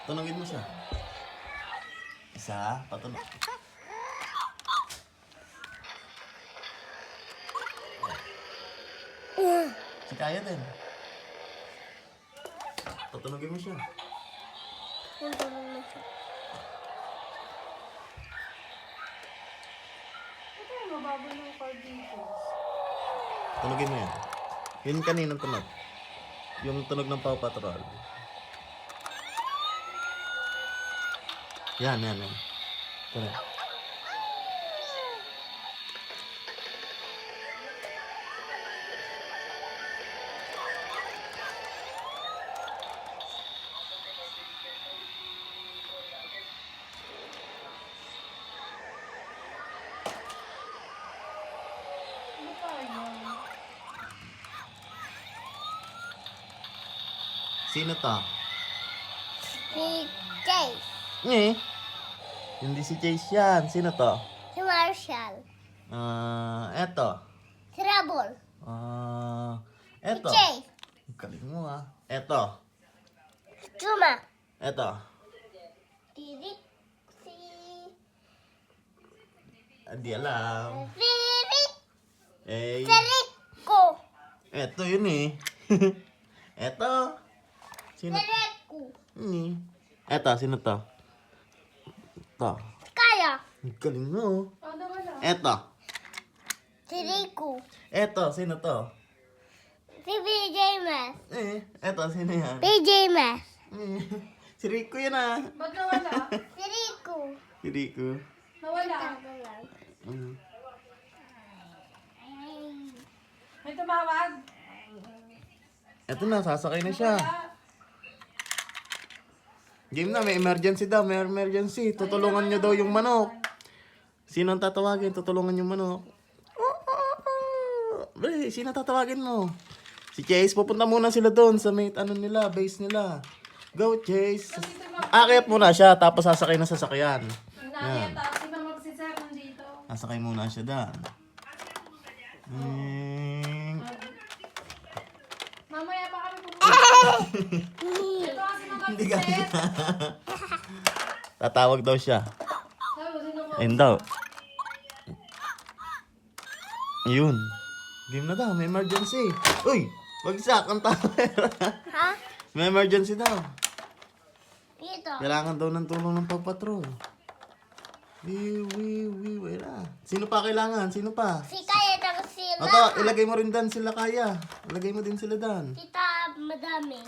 Tunungin mo siya. Isa, patunog. Si Kaya din. Tutunugin mo siya. Tutunog na siya. Ito yung mababa ng card dito. Tunugin mo yan. Yun kaninang tunog. Yung tunog ng Paw Patrol. Yan. Tunog. Ano pa yun? Sino to? Si Chase. Hindi si Chase yan. Sino to? Si Marshall. Eto. Si Rabol. Si Eto. Chase. Galing mo Eto. Si Chuma. Eto. Si Rick. Si... Hindi alam. Si Rick. Eh, Si Rico. eto yun Eto. Sino? Si Rico. Eto, sino to? To. Si Kaya. Galing mo. Ano wala? Eto. Si Rico. Eto, sino to? Si PJ Masks. Eto, sino yan? PJ Masks. Si Rico yan Ba't nawala? Si Rico. Si Rico. Nawala. May tumawag? Eto na, sasakay na siya. Wala. Game na, may emergency daw, may emergency. Tutulungan niyo daw yung manok. Sino ang tatawagin? Tutulungan yung manok. Sino tatawagin mo? Si Chase, pupunta muna sila doon sa may nila, base nila. Go, Chase. Akyat muna siya, tapos sasakay na sa sasakyan. Nakita, si Mama si Sir nandito. Sasakay muna siya doon. Mamaya pa kami pupunta. Ito kasi Mama Hindi si ka. Sir. Tatawag daw siya. Sabi, sino ko? Ayun daw. Yun. Game na daw, may emergency. Uy! Bagsak ang tower. Ha? May emergency daw. Dito. Kailangan daw ng tulong ng Paw Patrol. Wala. Sino pa kailangan? Sino pa? Si Kaya ng sila. Oto, ilagay mo rin dan sila Kaya. Ilagay mo din sila dan. Kita madami.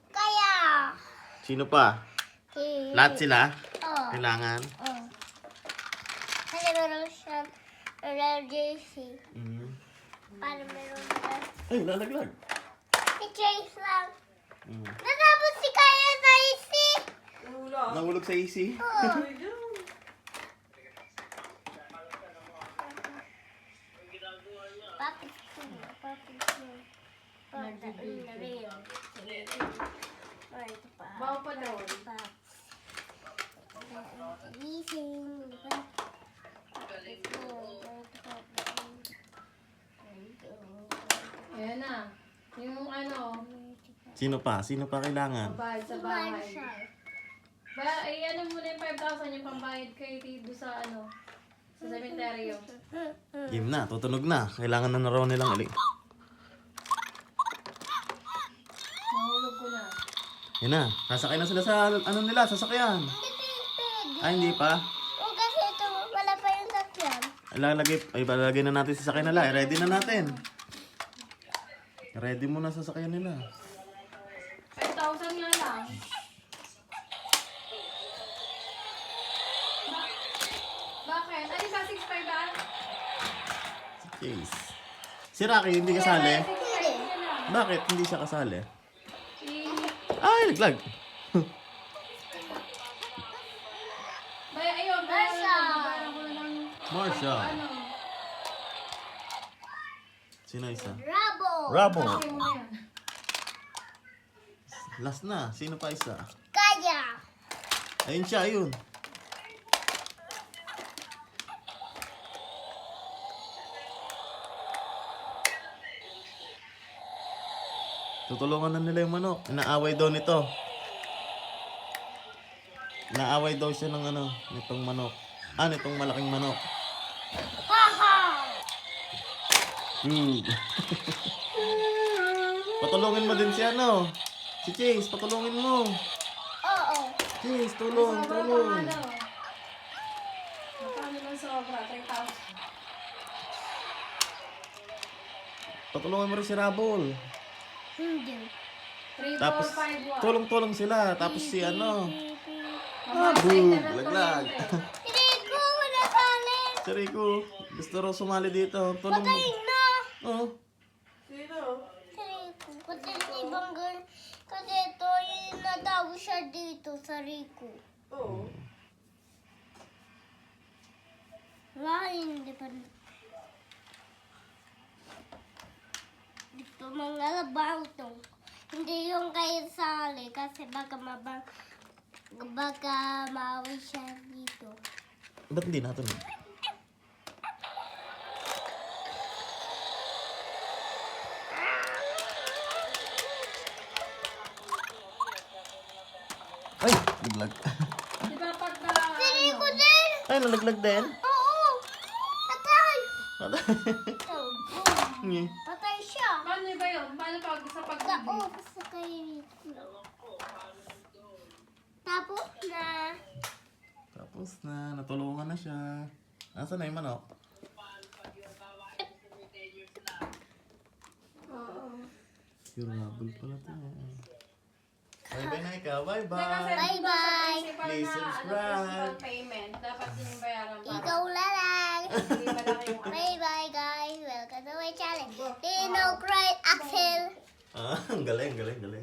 Kaya. Sino pa? Si... Lahat sila? Oo. Kailangan? Oo. Kasi meron siyang emergency. Para meron na. Ay, lalaglag. Si Chase lang. Mm. Natapos si Kaya sa isi. Wala. Nahulog sa AC. Oo. Papit ko. Papit ko. Papit na rin. Ay, ito pa. Bawa pa daw. Gising. Ayan na. Yung ano, Sino pa? Sino pa kailangan? bayad sa bahay. Ano muna yung 5,000 yung pambayad kay Tido sa ano, sa sementeryo. Game na, tutunog na. Kailangan na raw nilang ulit. Nahulog ko na. Yan na, sasakay na sila sa ano nila, sasakyan. Ay, hindi pa. O kasi ito, wala pa yung sakyan. Ilalagay na natin sa sakyan nila. Ready na natin. Ready mo na sa sakyan nila. 5,000 nga lang. Bakit? Ano sa 6,500 ba? Yes. Si Rocky, hindi kasali. Hindi. Bakit hindi siya kasali? Si... Ay, naglag. Ayun, Marsha. bayaran ko na ng... Marsha. Ano? Sino isa? Rabo. Rabo. Kasi mo na yan. Last na. Sino pa isa? Kaya. Ayun siya, ayun. Tutulungan na nila yung manok. Inaaway daw nito. Inaaway daw siya ng ano, nitong manok. Nitong malaking manok. Patulungin mo din si ano. Si Chase, patulungin mo. Oo. Chase, tulong, Sobra tulong. pang ano. Magkano lang sobra? 3,000. Patulungin mo rin si Rabol. Hindi. 3, 4, Tapos, 5, 1. tulong-tulong sila. Tapos si ano. Boom! Laglag. Rico, wala talent. Si Rico, gusto raw sumali dito. Tulong mo. Patayin na. Oo. Si Rico, kasi si ibang girl. Kasi ito, yung nadaw siya dito sa Rico. Oo. Wala, hindi pa. Dito mga labaw to. Hindi yung kayo sali kasi baka maawi siya dito. Ba't hindi natin? Ay, nalaglag. Di ba pag Si Rico din! Ay, nalaglag din. Oo! Patay! Oh, boom. Nye. Patay siya. Paano ba yun? Paano pag sa Oo, pag-ibig? basta kay Rico. Tapos na. Tapos na, natulungan na siya. Nasaan na yung manok? Oo. Pure Rabble pala to. Bye-bye na ikaw. Kasi Bye-bye. Bye-bye. principal Please na, subscribe. principal payment. Dapat din yung bayaran para. Ikaw lang. Hindi malaki yung Bye-bye guys. Welcome to my channel. Dino Cry Axel. Ang galing, galing, galing.